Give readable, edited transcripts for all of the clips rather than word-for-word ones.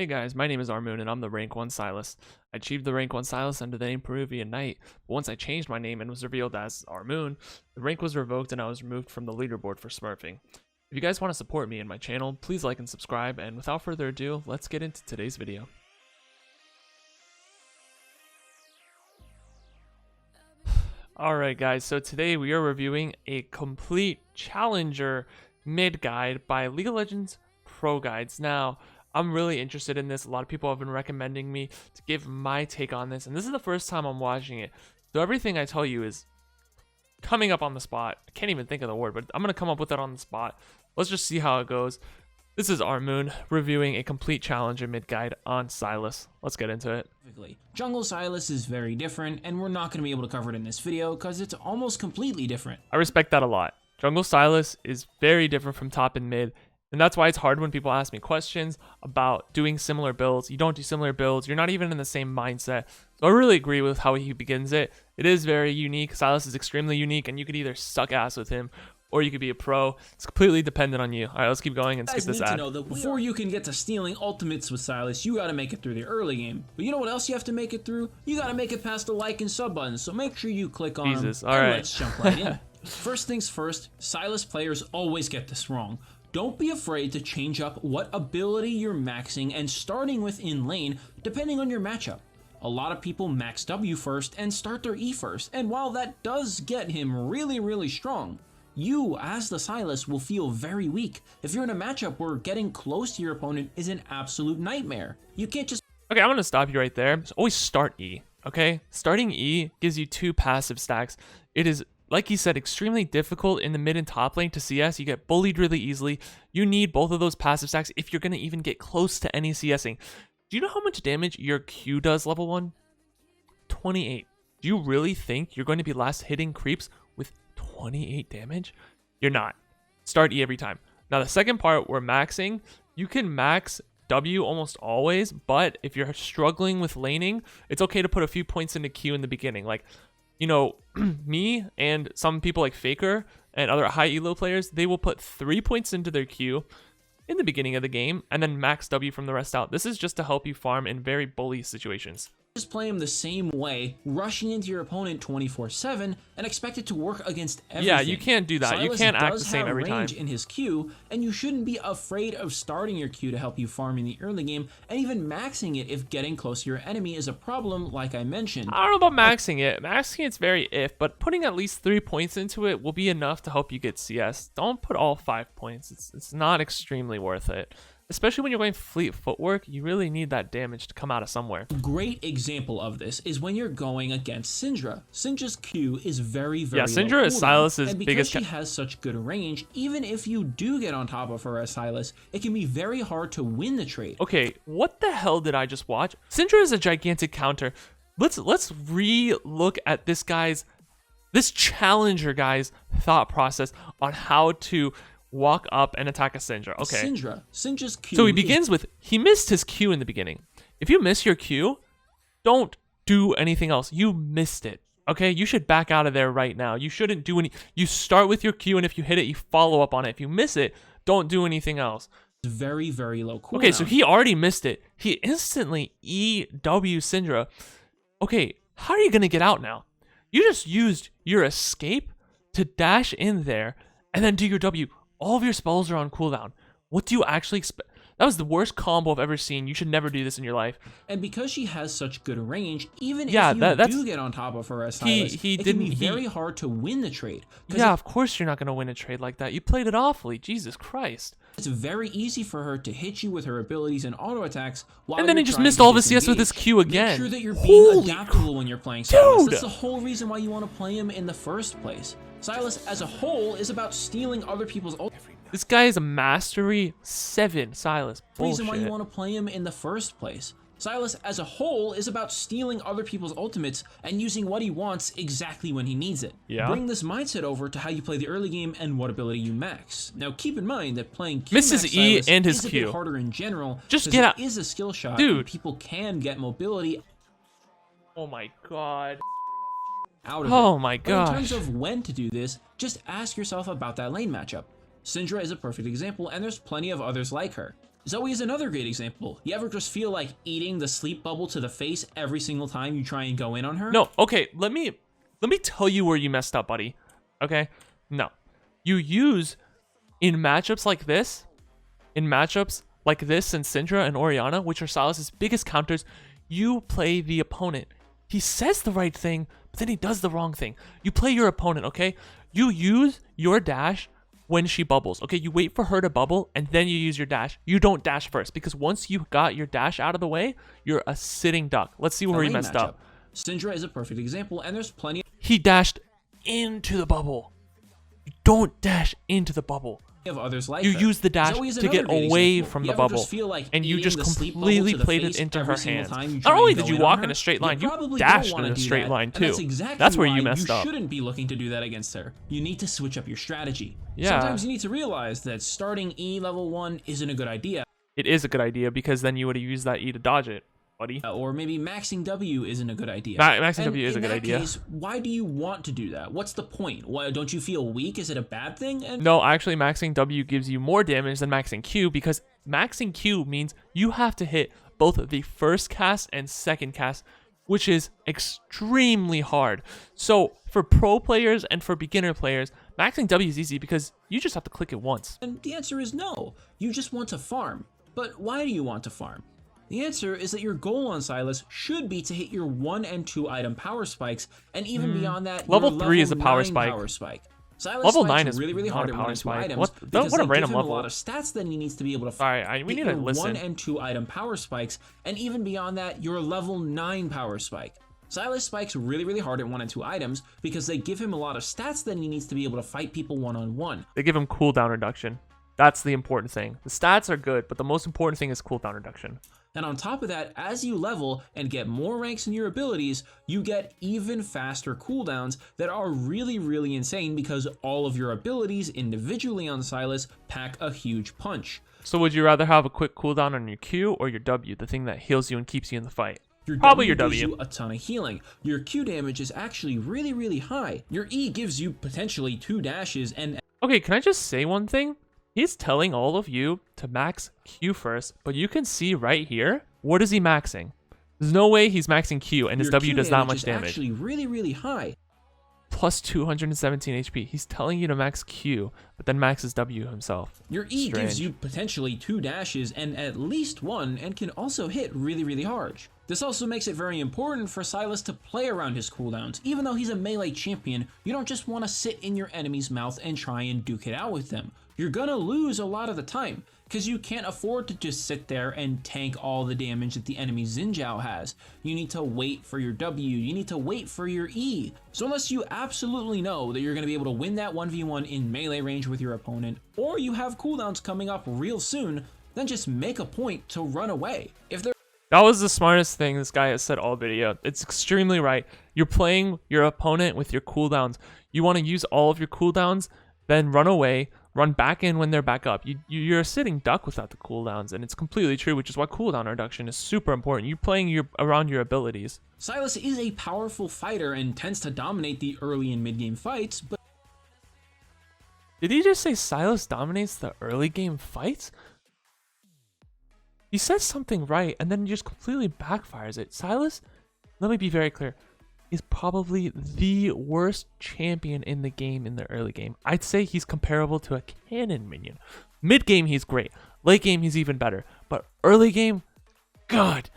Hey guys, my name is Armooon and I'm the rank 1 Sylas. I achieved the rank 1 Sylas under the name Peruvian Knight, but once I changed my name and was revealed as Armooon, the rank was revoked and I was removed from the leaderboard for smurfing. If you guys want to support me and my channel, please like and subscribe, and without further ado, let's get into today's video. Alright guys, so today we are reviewing a complete challenger mid guide by League of Legends Pro Guides. Now, I'm really interested in this. A lot of people have been recommending me to give my take on this, and this is the first time I'm watching it. So everything I tell you is coming up on the spot. I can't even think of the word, but I'm going to come up with it on the spot. Let's just see how it goes. This is Armooon reviewing a complete challenger mid guide on Sylas. Let's get into it. Jungle Sylas is very different, and we're not going to be able to cover it in this video because it's almost completely different. I respect that a lot. Jungle Sylas is very different from top and mid. And that's why it's hard when people ask me questions about doing similar builds. You don't do similar builds. You're not even in the same mindset. So I really agree with how he begins it. It is very unique. Sylas is extremely unique, and you could either suck ass with him or you could be a pro. It's completely dependent on you. All right, let's keep going and skip this ad. You need to know that before you can get to stealing ultimates with Sylas, you got to make it through the early game. But you know what else you have to make it through? You got to make it past the like and sub buttons. So make sure you click on them. All right. Let's jump right in. First things first, Sylas players always get this wrong. Don't be afraid to change up what ability you're maxing and starting with in lane, depending on your matchup. A lot of people max W first and start their E first, and while that does get him really strong, you, as the Sylas, will feel very weak if you're in a matchup where getting close to your opponent is an absolute nightmare. You can't just... Okay, I'm going to stop you right there. Just always start E, okay? Starting E gives you 2 passive stacks. It is, like he said, extremely difficult in the mid and top lane to CS. You get bullied really easily. You need both of those passive stacks if you're going to even get close to any CSing. Do you know how much damage your Q does level 1? 28. Do you really think you're going to be last hitting creeps with 28 damage? You're not. Start E every time. Now the second part, we're maxing. You can max W almost always, but if you're struggling with laning, it's okay to put a few points into Q in the beginning. Like, you know, me and some people like Faker and other high elo players, they will put 3 points into their Q in the beginning of the game and then max W from the rest out. This is just to help you farm in very bully situations. Just play him the same way, rushing into your opponent 24/7 and expect it to work against everything. Yeah, you can't do that. You can't act the same every time. In his Q, and you shouldn't be afraid of starting your Q to help you farm in the early game, and even maxing it if getting close to your enemy is a problem, like I mentioned. I don't know about maxing it. Maxing it's very if, but putting at least 3 points into it will be enough to help you get CS. Don't put all 5 points. It's not extremely worth it. Especially when you're going fleet footwork, you really need that damage to come out of somewhere. A great example of this is when you're going against Syndra. Syndra's Q is very yeah, Syndra is Sylas's biggest. And because she has such good range, even if you do get on top of her as Sylas, it can be very hard to win the trade. Okay, what the hell did I just watch? Syndra is a gigantic counter. Let's re-look at this challenger guy's thought process on how to walk up and attack a Syndra. Okay. Syndra's Q. So he begins with, he missed his Q in the beginning. If you miss your Q, don't do anything else. You missed it. Okay? You should back out of there right now. You shouldn't do any. You start with your Q, and if you hit it, you follow up on it. If you miss it, don't do anything else. Very low cooldown. Okay, so he already missed it. He instantly EW Syndra. Okay, how are you going to get out now? You just used your escape to dash in there and then do your W. All of your spells are on cooldown. What do you actually expect? That was the worst combo I've ever seen. You should never do this in your life. And because she has such good range, even if you do get on top of her as Sylas, it can be very hard to win the trade. Yeah, of course you're not going to win a trade like that. You played it awfully. Jesus Christ. It's very easy for her to hit you with her abilities and auto attacks. And then he just missed all of his CS with his Q again. Make sure that you're being adaptable when you're playing Sylas. That's the whole reason why you want to play him in the first place. Sylas as a whole is about stealing other people's ultimates. This guy is a mastery 7, Sylas. Bullshit. Reason why you want to play him in the first place. Sylas as a whole is about stealing other people's ultimates and using what he wants exactly when he needs it. Yeah. Bring this mindset over to how you play the early game and what ability you max. Now keep in mind that playing Q misses max E Sylas and his is a Q. bit harder in general. Just get out. It is a skill shot. Dude. People can get mobility. Oh my god. Out of oh it. my But gosh. in terms of when to do this, just ask yourself about that lane matchup. Syndra is a perfect example, and there's plenty of others like her. Zoe is another great example. You ever just feel like eating the sleep bubble to the face every single time you try and go in on her? No, okay, let me tell you where you messed up, buddy. Okay? No. You use in matchups like this and Syndra and Orianna, which are Sylas' biggest counters, you play the opponent. He says the right thing, but then he does the wrong thing. You play your opponent, okay? You use your dash when she bubbles, okay? You wait for her to bubble, and then you use your dash. You don't dash first, because once you got your dash out of the way, you're a sitting duck. Let's see where he messed up. Syndra is a perfect example, and there's plenty. He dashed into the bubble. You don't dash into the bubble. Of others like you her. use the dash to get away from the bubble, and you just completely played it into her hands. Not only did you walk in a straight line, you dashed in a straight line too. That's where you messed up. You shouldn't be looking to do that against her. You need to switch up your strategy. Yeah. Sometimes you need to realize that starting E level 1 isn't a good idea. It is a good idea because then you would have used that E to dodge it, buddy. Or maybe maxing W isn't a good idea. Maxing W is a good idea. Case, why do you want to do that? What's the point? Why don't you feel weak? Is it a bad thing? No, actually, maxing W gives you more damage than maxing Q because maxing Q means you have to hit both the first cast and second cast, which is extremely hard. So for pro players and for beginner players, maxing W is easy because you just have to click it once. And the answer is no. You just want to farm. But why do you want to farm? The answer is that your goal on Sylas should be to hit your 1 and 2 item power spikes, and even beyond that, level 3 is a power 9 spike. Power spike. Sylas level 9 is really not hard a at power 1 and 2 spike. items What because a they random give him level. a lot of stats that he needs to be able to Sorry, we need to listen. 1 and 2 item power spikes, and even beyond that, your level 9 power spike. Sylas spikes really hard at 1 and 2 items because they give him a lot of stats that he needs to be able to fight people one-on-one. They give him cooldown reduction. That's the important thing. The stats are good, but the most important thing is cooldown reduction. And on top of that, as you level and get more ranks in your abilities, you get even faster cooldowns that are really insane because all of your abilities individually on Sylas pack a huge punch. So would you rather have a quick cooldown on your Q or your W, the thing that heals you and keeps you in the fight? Probably your W. Gives you a ton of healing. Your Q damage is actually really high. Your E gives you potentially 2 dashes and... Okay, can I just say one thing? He's telling all of you to max Q first, but you can see right here, what is he maxing? There's no way he's maxing Q and his W does that much damage. Actually really high. Plus 217 HP. He's telling you to max Q, but then maxes W himself. Your E gives you potentially 2 dashes and at least 1 and can also hit really hard. This also makes it very important for Sylas to play around his cooldowns. Even though he's a melee champion, you don't just want to sit in your enemy's mouth and try and duke it out with them. You're gonna lose a lot of the time, because you can't afford to just sit there and tank all the damage that the enemy Xin Zhao has. You need to wait for your W, you need to wait for your E. So unless you absolutely know that you're gonna be able to win that 1v1 in melee range with your opponent, or you have cooldowns coming up real soon, then just make a point to run away. That was the smartest thing this guy has said all video. It's extremely right. You're playing your opponent with your cooldowns. You want to use all of your cooldowns, then run away, run back in when they're back up. You're a sitting duck without the cooldowns, and it's completely true, which is why cooldown reduction is super important. You're playing around your abilities. Sylas is a powerful fighter and tends to dominate the early and mid-game fights, but... Did he just say Sylas dominates the early game fights? He says something right, and then he just completely backfires it. Sylas, let me be very clear, is probably the worst champion in the game in the early game. I'd say he's comparable to a cannon minion. Mid game, he's great. Late game, he's even better. But early game, God,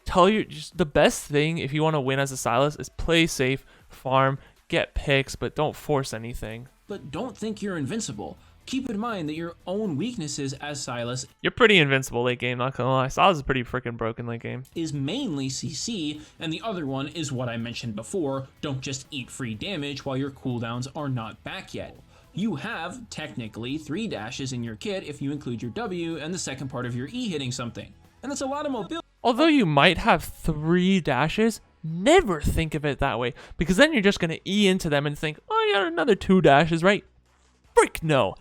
just the best thing if you want to win as a Sylas is play safe, farm, get picks, but don't force anything. But don't think you're invincible. Keep in mind that your own weaknesses as Sylas... You're pretty invincible late game, not gonna lie. Sylas is pretty freaking broken late game. ...is mainly CC, and the other one is what I mentioned before, don't just eat free damage while your cooldowns are not back yet. You have, technically, 3 dashes in your kit if you include your W and the second part of your E hitting something. And that's a lot of mobility. Although you might have 3 dashes, never think of it that way, because then you're just gonna E into them and think, oh, you got another 2 dashes, right? Frick no.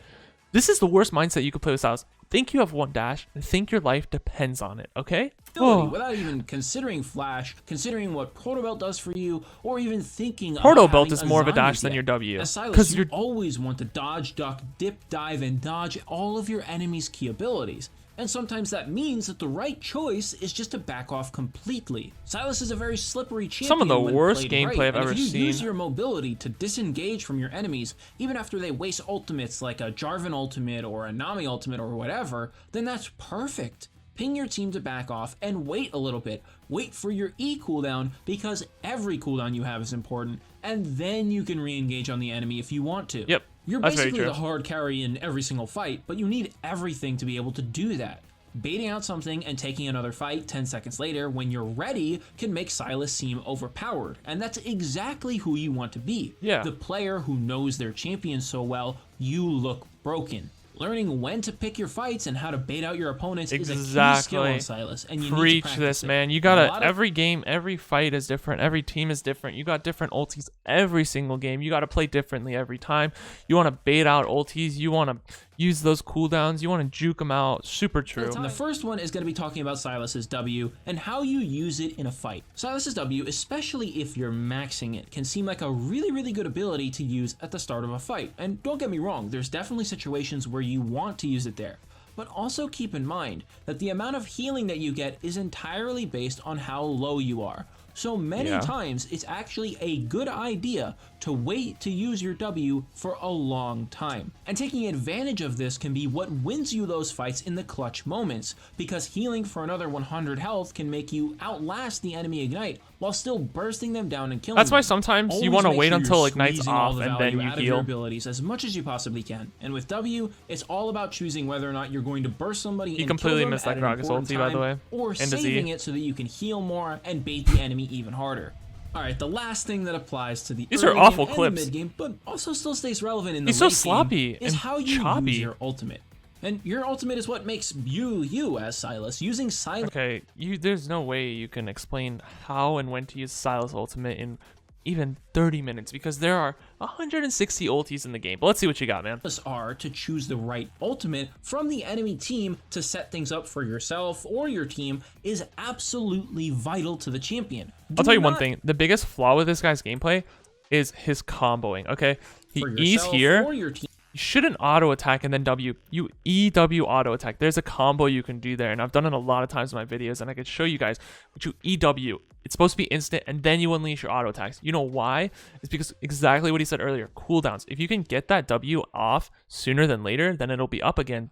This is the worst mindset you could play with Sylas. Think you have 1 dash and think your life depends on it, okay? Without even considering flash, considering what Proto Belt does for you, or even thinking Proto Belt is more of a dash than your W. As Sylas, you always want to dodge, duck, dip, dive, and dodge all of your enemy's key abilities. And sometimes that means that the right choice is just to back off completely. Sylas is a very slippery champion. Some of the when worst played gameplay right. I've And ever if you seen. use your mobility to disengage from your enemies, even after they waste ultimates like a Jarvan ultimate or a Nami ultimate or whatever, then that's perfect. Ping your team to back off and wait a little bit. Wait for your E cooldown, because every cooldown you have is important, and then you can re-engage on the enemy if you want to. Yep. You're That's very basically true. the hard carry in every single fight, but you need everything to be able to do that. Baiting out something and taking another fight 10 seconds later when you're ready can make Sylas seem overpowered, and that's exactly who you want to be. Yeah. The player who knows their champion so well, you look broken. Learning when to pick your fights and how to bait out your opponents is a key skill on Sylas, and you need to Preach practice this, it. man. You A gotta, lot of- every game, every fight is different. Every team is different. You got different ultis every single game. You gotta play differently every time. You wanna bait out ultis. You wanna use those cooldowns. You wanna juke them out. Super true. And the first one is going to be talking about Sylas's W and how you use it in a fight. Sylas's W, especially if you're maxing it, can seem like a really good ability to use at the start of a fight. And don't get me wrong, there's definitely situations where you want to use it there. But also keep in mind that the amount of healing that you get is entirely based on how low you are. So many times, it's actually a good idea to wait to use your W for a long time. And taking advantage of this can be what wins you those fights in the clutch moments, because healing for another 100 health can make you outlast the enemy Ignite while still bursting them down and killing That's them. why sometimes you Always want to make wait sure until you're Ignite's squeezing all off the and value then you out of your heal. abilities as much as you possibly can. And with W, it's all about choosing whether or not you're going to burst somebody and completely kill them missed at that an Gragas important ulti, by the time, way. or And a Z. saving it so that you can heal more and bait the enemy even harder. Alright, the last thing that applies to the These early are awful game and clips. the mid game, but also still stays relevant in the He's so late sloppy game, is and how you choppy. use your ultimate. And your ultimate is what makes you as Sylas. Using Sylas Okay, there's no way you can explain how and when to use Sylas ultimate in even 30 minutes, because there are 160 ultis in the game. But let's see what you got, man. are to choose the right ultimate from the enemy team to set things up for yourself or your team is absolutely vital to the champion. I'll tell you one thing. The biggest flaw with this guy's gameplay is his comboing, okay? He For E's yourself here. or your team. You shouldn't auto attack and then W. You EW auto attack. There's a combo you can do there, and I've done it a lot of times in my videos, and I could show you guys. But you EW. It's supposed to be instant, and then you unleash your auto attacks. You know why? It's because exactly what he said earlier. Cooldowns. If you can get that W off sooner than later, then it'll be up again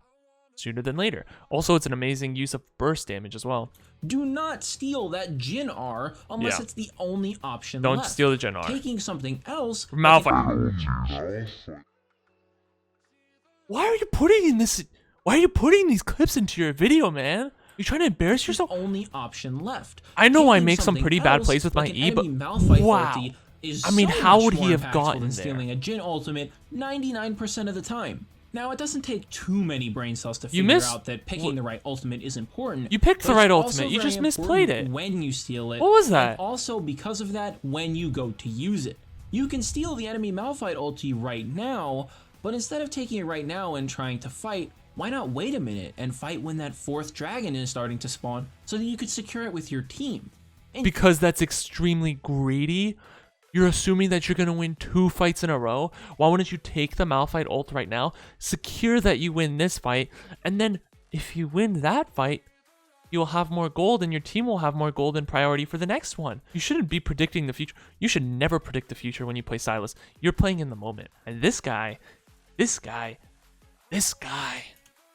sooner than later. Also, it's an amazing use of burst damage as well. Do not steal that Jin R unless Yeah. it's the only option Don't left. steal the Jin R. Taking something else. Malphite. Why are you putting these clips into your video, man? You trying to embarrass yourself? Only option left. I know I Taking make some something pretty bad else, plays with my like an E, but enemy Malphite wow. ulti is I mean, so how much would more he have impactful gotten than there? stealing a Jin ultimate 99% of the time. Now, it doesn't take too many brain cells to You figure missed- out that picking the right ultimate is important. You picked but the right it's also ultimate. You very just misplayed important it. when you steal it. What was that? And also, because of that, when you go to use it. You can steal the enemy Malphite ulti right now, but instead of taking it right now and trying to fight, why not wait a minute and fight when that 4th dragon is starting to spawn so that you could secure it with your team? And Because that's extremely greedy. You're assuming that you're going to win 2 fights in a row. Why wouldn't you take the Malphite ult right now, secure that you win this fight, and then if you win that fight, you'll have more gold and your team will have more gold in priority for the next one. You shouldn't be predicting the future. You should never predict the future when you play Sylas. You're playing in the moment. And this guy.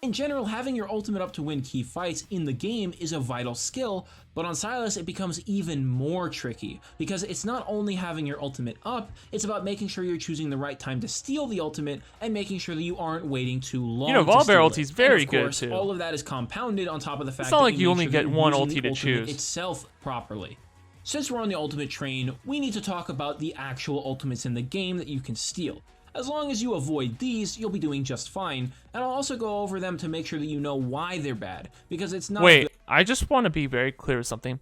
in general, having your ultimate up to win key fights in the game is a vital skill, but on Sylas it becomes even more tricky, because it's not only having your ultimate up, it's about making sure you're choosing the right time to steal the ultimate and making sure that you aren't waiting too long. You know, to Volibear steal ulti's it. very And of good, course, too. all of that is compounded on top of the fact not that like you make only sure get that you're one using ulti the to ultimate choose. itself properly. Since we're on the ultimate train, we need to talk about the actual ultimates in the game that you can steal. As long as you avoid these, you'll be doing just fine, and I'll also go over them to make sure that you know why they're bad, because it's not Wait, I just want to be very clear with something.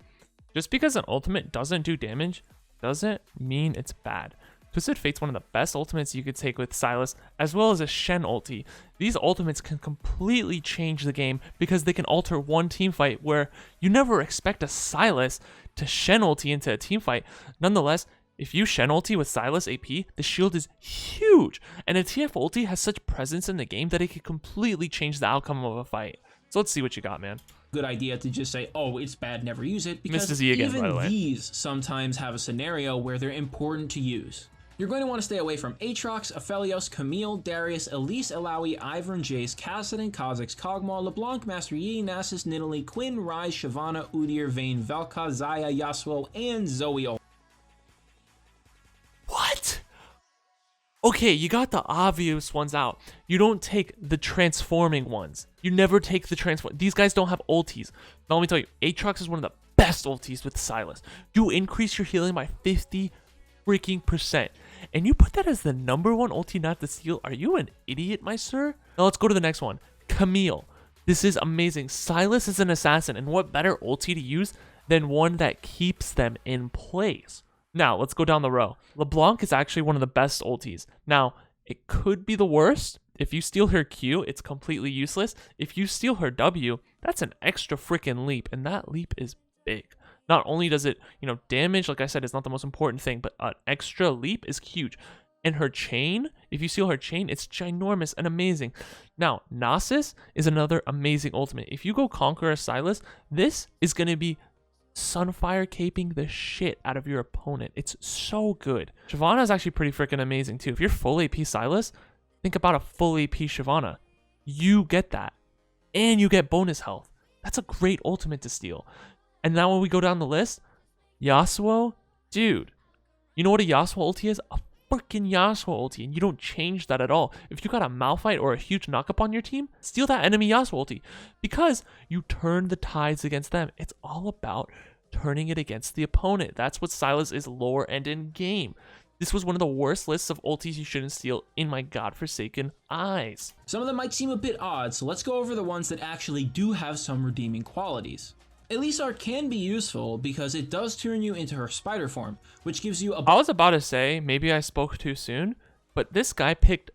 Just because an ultimate doesn't do damage doesn't mean it's bad. Twisted Fate's one of the best ultimates you could take with Sylas, as well as a Shen ulti. These ultimates can completely change the game because they can alter one team fight where you never expect a Sylas to Shen ulti into a team fight. Nonetheless, if you Shen ulti with Sylas AP, the shield is huge, and a TF ulti has such presence in the game that it can completely change the outcome of a fight. So let's see what you got, man. Good idea to just say, oh, it's bad, never use it, because Missed a Z again, by the even way. these sometimes have a scenario where they're important to use. You're going to want to stay away from Aatrox, Aphelios, Camille, Darius, Elise, Alawi, Ivern, Jace, Kassadin, Kha'Zix, Kog'Maw, LeBlanc, Master Yi, Nasus, Nidalee, Quinn, Ryze, Shyvana, Udyr, Vayne, Vel'Koz, Xayah, Yasuo, and Zoe. What? Okay, you got the obvious ones out. You don't take the transforming ones. You never take the transform. These guys don't have ultis. Now let me tell you, Aatrox is one of the best ultis with Sylas. You increase your healing by 50 freaking percent. And you put that as the #1 ulti not to steal. Are you an idiot, my sir? Now let's go to the next one. Camille. This is amazing. Sylas is an assassin, and what better ulti to use than one that keeps them in place? Now, let's go down the row. LeBlanc is actually one of the best ultis. Now, it could be the worst. If you steal her Q, it's completely useless. If you steal her W, that's an extra freaking leap, and that leap is big. Not only does it, damage, like I said, is not the most important thing, but an extra leap is huge. And her chain, if you steal her chain, it's ginormous and amazing. Now, Nasus is another amazing ultimate. If you go Conqueror Sylas, this is going to be Sunfire caping the shit out of your opponent. It's so good. Shyvana is actually pretty freaking amazing too. If you're full AP Sylas, think about a full AP Shyvana. You get that. And you get bonus health. That's a great ultimate to steal. And now when we go down the list, Yasuo, dude. You know what a Yasuo ulti is? A freaking Yasuo ulti. And you don't change that at all. If you got a Malphite or a huge knockup on your team, steal that enemy Yasuo ulti. Because you turn the tides against them. It's all about turning it against the opponent. That's what Sylas is lore and in game. This was one of the worst lists of ultis you shouldn't steal in my godforsaken eyes. Some of them might seem a bit odd, so let's go over the ones that actually do have some redeeming qualities. Elisar can be useful because it does turn you into her spider form, which gives you a... I was about to say, maybe I spoke too soon, but this guy picked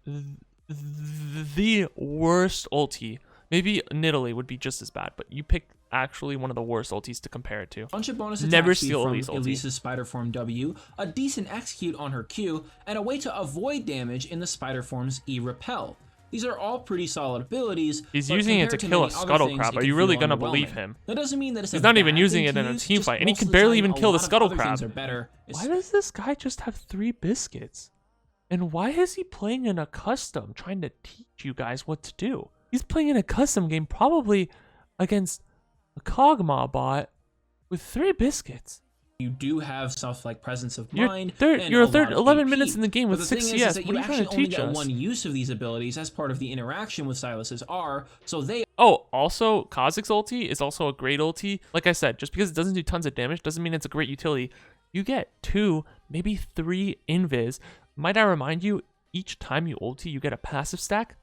the worst ulti. Maybe Nidalee would be just as bad, but you picked actually one of the worst ultis to compare it to. Bunch of bonus attacks Never speed steal from Elise ulti. Elise's spider form W, a decent execute on her Q, and a way to avoid damage in the spider form's E repel. These are all pretty solid abilities. He's using it to kill a Scuttlecrab. Are you really gonna believe him? That doesn't mean that it's He's not even using it in a team fight, and he can barely even kill the Scuttlecrab. Why does this guy just have 3 biscuits? And why is he playing in a custom, trying to teach you guys what to do? He's playing in a custom game, probably against a Kog'Maw bot with 3 biscuits. You do have stuff like presence of mind. You're 11 minutes in the game with 6 CS. What are you trying to teach us? One use of these abilities as part of the interaction with Sylas's R, so they... Oh, also, Kha'Zix ulti is also a great ulti. Like I said, just because it doesn't do tons of damage doesn't mean it's a great utility. You get 2, maybe 3 invis. Might I remind you, each time you ulti, you get a passive stack.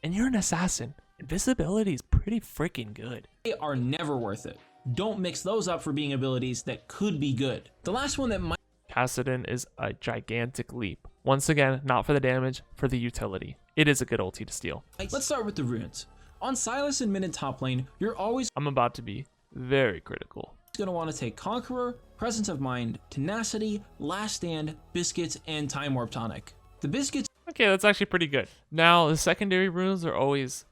And you're an assassin. Invisibility is pretty freaking good. They are never worth it. Don't mix those up for being abilities that could be good. The last one that might... Kassadin is a gigantic leap. Once again, not for the damage, for the utility. It is a good ulti to steal. Let's start with the runes. On Sylas in mid and top lane, you're always... I'm about to be very critical. Going to want to take Conqueror, Presence of Mind, Tenacity, Last Stand, Biscuits, and Time Warp Tonic. The Biscuits... Okay, that's actually pretty good. Now, the secondary runes are always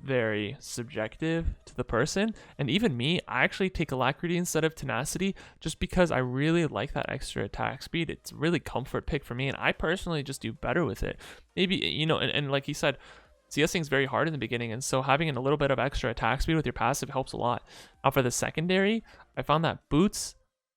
very subjective to the person, and even me, I actually take Alacrity instead of Tenacity just because I really like that extra attack speed. It's a really comfort pick for me, and I personally just do better with it. Maybe, and like he said, CSing is very hard in the beginning, and so having a little bit of extra attack speed with your passive helps a lot. Now for the secondary, I found that boots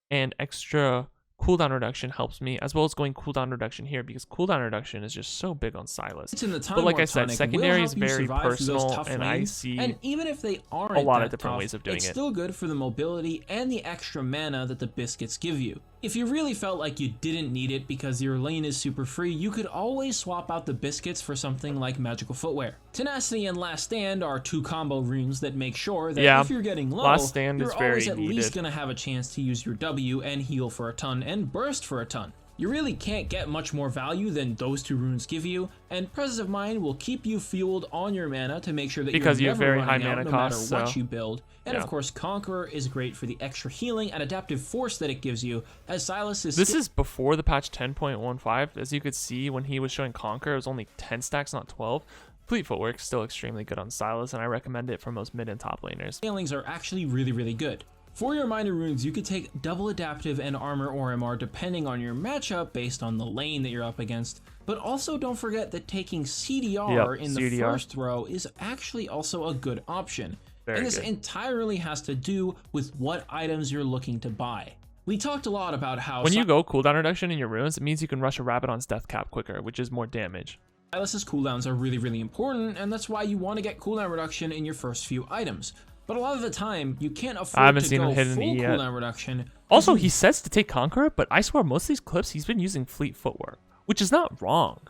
and extra cooldown reduction helps me, as well as going cooldown reduction here, because cooldown reduction is just so big on Sylas. But like I said, secondary is very personal, and I see and even if they aren't a lot of different ways of doing it. It's still good for the mobility and the extra mana that the biscuits give you. If you really felt like you didn't need it because your lane is super free, you could always swap out the biscuits for something like magical footwear. Tenacity and Last Stand are 2 combo runes that make sure that if you're getting low, you're always at least going to have a chance to use your W and heal for a ton and burst for a ton. You really can't get much more value than those 2 runes give you, and Presence of Mind will keep you fueled on your mana to make sure that because you're you have never very high running out mana no costs, matter what you build. And of course, Conqueror is great for the extra healing and adaptive force that it gives you, as Sylas is... This is before the patch 10.15. As you could see, when he was showing Conqueror, it was only 10 stacks, not 12. Fleet Footwork's still extremely good on Sylas, and I recommend it for most mid and top laners. Scalings are actually really good. For your minor runes, you could take double adaptive and armor or MR depending on your matchup based on the lane that you're up against. But also don't forget that taking CDR in the first row is actually also a good option. And this entirely has to do with what items you're looking to buy. We talked a lot about how when you go cooldown reduction in your runes, it means you can rush a Rabadon's death cap quicker, which is more damage. Sylas's cooldowns are really important, and that's why you want to get cooldown reduction in your first few items. But a lot of the time, you can't afford to go full cooldown reduction. Also, he says to take Conqueror, but I swear most of these clips he's been using Fleet Footwork, which is not wrong,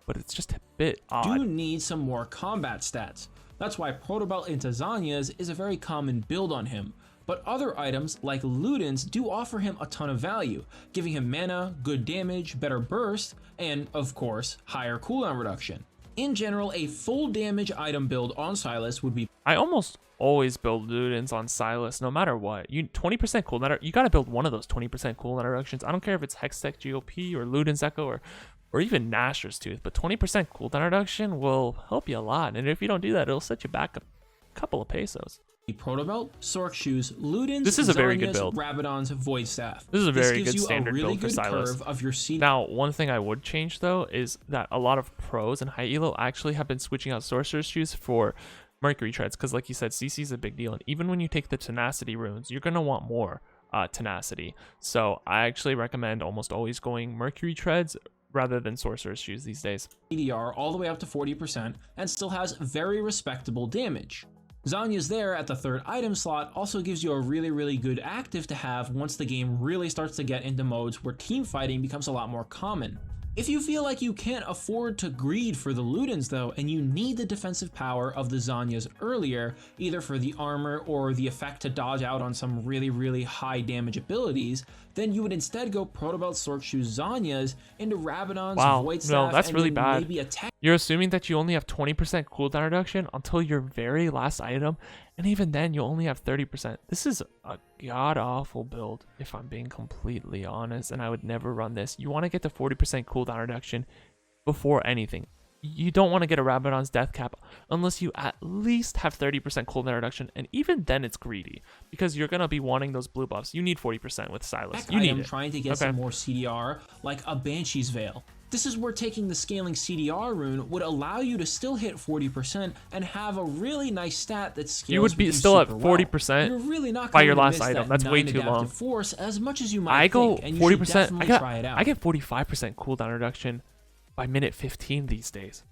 but it's just a bit odd. You need some more combat stats. That's why Protobelt into Zhonya's is a very common build on him. But other items like Ludens do offer him a ton of value, giving him mana, good damage, better burst, and of course, higher cooldown reduction. In general, a full damage item build on Sylas would be... I almost always build Ludens on Sylas no matter what. You 20% cooldown, you gotta build one of those 20% cooldown reductions. I don't care if it's Hextech GOP or Ludens Echo or even Nashor's Tooth, but 20% cooldown reduction will help you a lot. And if you don't do that, it'll set you back a couple of pesos. Protobelt, Sork Shoes, Ludens, this is a very good build. Rabadon's Void Staff. This is a very good standard build for Sylas. Of your now, one thing I would change though is that a lot of pros and high elo actually have been switching out Sorcerer's Shoes for Mercury Treads, because like you said, CC is a big deal, and even when you take the Tenacity runes, you're gonna want more Tenacity. So I actually recommend almost always going Mercury Treads rather than Sorcerer's Shoes these days. CDR all the way up to 40% and still has very respectable damage. Zhonya's there at the third item slot also gives you a really good active to have once the game really starts to get into modes where team fighting becomes a lot more common. If you feel like you can't afford to greed for the Ludens though, and you need the defensive power of the Zhonya's earlier, either for the armor or the effect to dodge out on some really high damage abilities, then you would instead go Protobelt, Sork Shoes, Zhonya's into Rabadon's Void Staff. No, that's really bad. Maybe attack. You're assuming that you only have 20% cooldown reduction until your very last item, and even then you only have 30%. This is a god-awful build, if I'm being completely honest, and I would never run this. You want to get to 40% cooldown reduction before anything. You don't want to get a Rabadon's death cap unless you at least have 30% cooldown reduction, and even then it's greedy because you're gonna be wanting those blue buffs. You need 40% with Sylas. You need it. Trying to get some more CDR, like a Banshee's Veil. This is where taking the scaling CDR rune would allow you to still hit 40% and have a really nice stat that scales. You would be still at 40% You're really not by your last item. That's way too long. Force as much as you might I go think, and 40%. I get 45% cooldown reduction by minute 15 these days.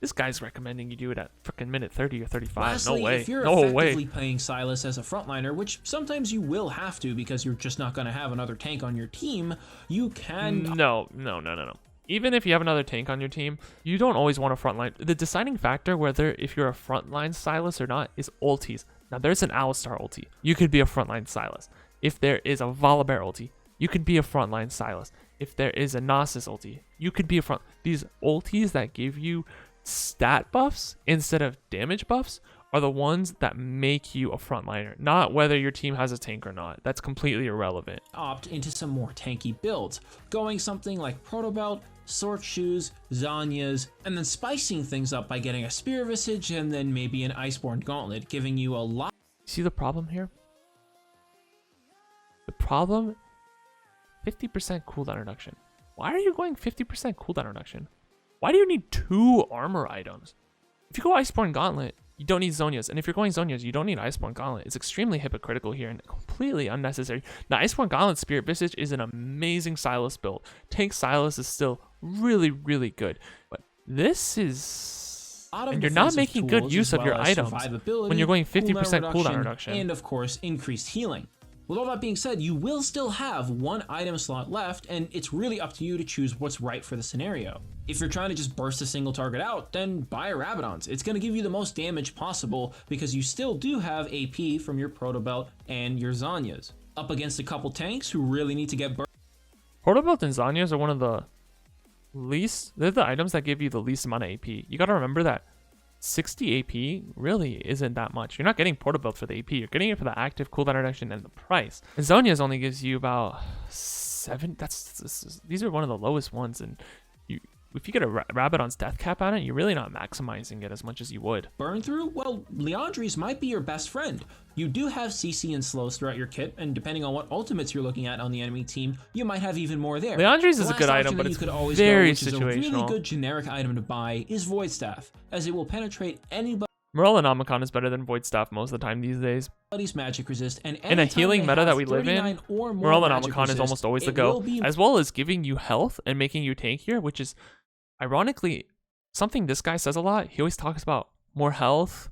This guy's recommending you do it at freaking minute 30 or 35. Lastly, no way. If you're no effectively way. playing Sylas as a frontliner, which sometimes you will have to because you're just not going to have another tank on your team, you can... No. Even if you have another tank on your team, you don't always want a frontline. The deciding factor whether if you're a frontline Sylas or not is ultis. Now, there's an Alistar ulti. You could be a frontline Sylas. If there is a Volibear ulti, you could be a frontline Sylas. If there is a Nasus ulti, you could be a front. These ultis that give you stat buffs instead of damage buffs are the ones that make you a frontliner, not whether your team has a tank or not. That's completely irrelevant. Opt into some more tanky builds, going something like Protobelt, Sork Shoes, Zhonya's, and then spicing things up by getting a Spear Visage and then maybe an Iceborne Gauntlet, giving you a lot. See the problem here? The problem, 50% cooldown reduction. Why are you going 50% cooldown reduction? Why do you need 2 armor items? If you go Iceborne Gauntlet, you don't need Zhonya's. And if you're going Zhonya's, you don't need Iceborne Gauntlet. It's extremely hypocritical here and completely unnecessary. Now, Iceborne Gauntlet Spirit Visage is an amazing Sylas build. Tank Sylas is still really good. But this is... And you're not making good use of your items when you're going 50% cooldown reduction. And, of course, increased healing. With all that being said, you will still have 1 item slot left, and it's really up to you to choose what's right for the scenario. If you're trying to just burst a single target out, then buy a Rabadon's. It's going to give you the most damage possible because you still do have AP from your Protobelt and your Zhonya's. Up against a couple tanks who really need to get burst. Protobelt and Zhonya's are one of the least... They're the items that give you the least amount of AP. You got to remember that 60 AP really isn't that much. You're not getting Protobelt for the AP. You're getting it for the active cooldown reduction and the price. And Zhonya's only gives you about 7. These are one of the lowest ones, and if you get a Rabadon's death cap on it, you're really not maximizing it as much as you would. Burn through? Well, Leandri's might be your best friend. You do have CC and slows throughout your kit, and depending on what ultimates you're looking at on the enemy team, you might have even more there. Leandri's is a good item, but it's very situational. A really good generic item to buy is Void Staff, as it will penetrate anybody's Morellonomicon is better than Void Staff most of the time these days. magic resist, and in a healing meta that we live in, Morellonomicon is almost always the go, as well as giving you health and making you tankier, which is ironically something this guy says a lot. He always talks about more health,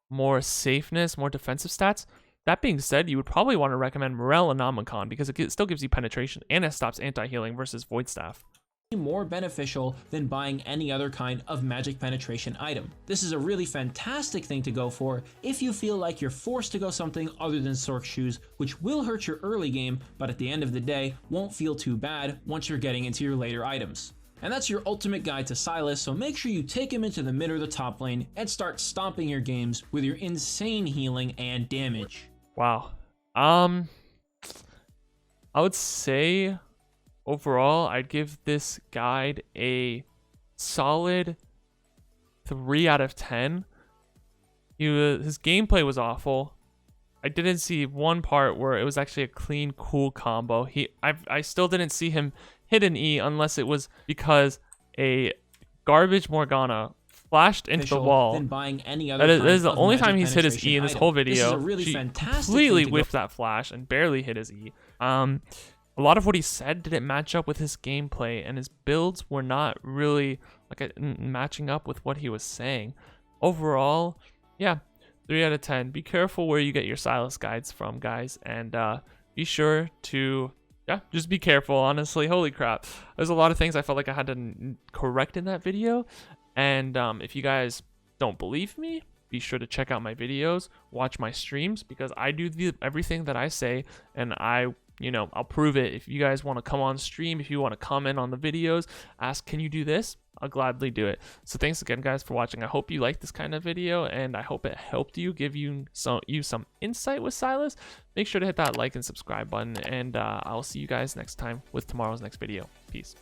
more safeness, more defensive stats. That being said, you would probably want to recommend Morellonomicon because it still gives you penetration and it stops anti-healing versus Void Staff. More beneficial than buying any other kind of magic penetration item. This is a really fantastic thing to go for if you feel like you're forced to go something other than Sorc Shoes, which will hurt your early game, but at the end of the day won't feel too bad once you're getting into your later items. And that's your ultimate guide to Sylas, so make sure you take him into the mid or the top lane and start stomping your games with your insane healing and damage. Wow. I would say overall, I'd give this guide a solid 3 out of 10. His gameplay was awful. I didn't see one part where it was actually a clean, cool combo. I still didn't see him hit an E unless it was because a garbage Morgana flashed into the wall. Than buying any other that is the only time he's hit his E in this whole video. This is a really she fantastic completely thing to whiffed that flash and barely hit his E. A lot of what he said didn't match up with his gameplay, and his builds were not really matching up with what he was saying. Overall, yeah, 3 out of 10. Be careful where you get your Sylas guides from, guys, and be sure to, just be careful, honestly. Holy crap. There's a lot of things I felt like I had to correct in that video, and if you guys don't believe me, be sure to check out my videos, watch my streams, because I do everything that I say, and I'll prove it. If you guys want to come on stream, if you want to comment on the videos, ask, can you do this? I'll gladly do it. So thanks again, guys, for watching. I hope you liked this kind of video, and I hope it helped you, give you some insight with Sylas. Make sure to hit that like and subscribe button, and I'll see you guys next time with tomorrow's next video. Peace.